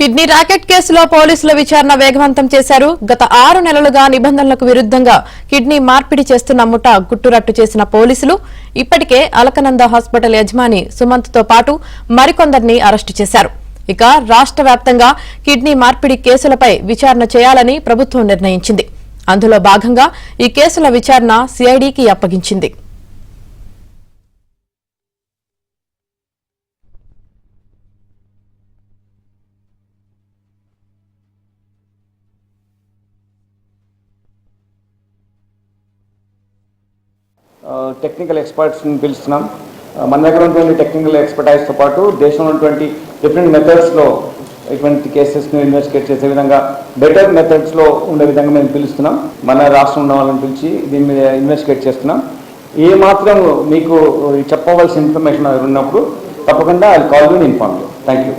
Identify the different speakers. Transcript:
Speaker 1: Kidney racket కేసులో పోలీసుల విచారణ వేగవంతం చేశారు. గత 6 నెలలుగా నిబంధనలకు విరుద్ధంగా కిడ్నీ మార్పిడి చేస్తున్న ముఠా గుట్టురట్టు చేసిన పోలీసులు ఇప్పటికే అలకనంద హాస్పిటల్ యజమాని సుమంత్ తో పాటు మరికొందరిని అరెస్టు చేశారు. ఇక రాష్ట్ర వ్యాప్తంగా కిడ్నీ మార్పిడి కేసులపై విచారణ చేయాలని ప్రభుత్వం నిర్ణయించింది. అందులో భాగంగా ఈ కేసుల విచారణ సిఐడికి అప్పగించింది.
Speaker 2: టెక్నికల్ ఎక్స్పర్ట్స్ని పిలుస్తున్నాం. మన దగ్గర ఉన్నటువంటి టెక్నికల్ ఎక్స్పర్టైజ్తో పాటు దేశంలో ఉన్నటువంటి డిఫరెంట్ మెథడ్స్లో ఇటువంటి కేసెస్ను ఇన్వెస్టిగేట్ చేసే విధంగా బెటర్ మెథడ్స్లో ఉండే విధంగా మేము పిలుస్తున్నాం. మన రాష్ట్రం ఉన్న వాళ్ళని పిలిచి దీని మీద ఇన్వెస్టిగేట్ చేస్తున్నాం. ఏ మాత్రం మీకు చెప్పవలసిన ఇన్ఫర్మేషన్ ఉన్నప్పుడు తప్పకుండా I call you inform you. Thank you.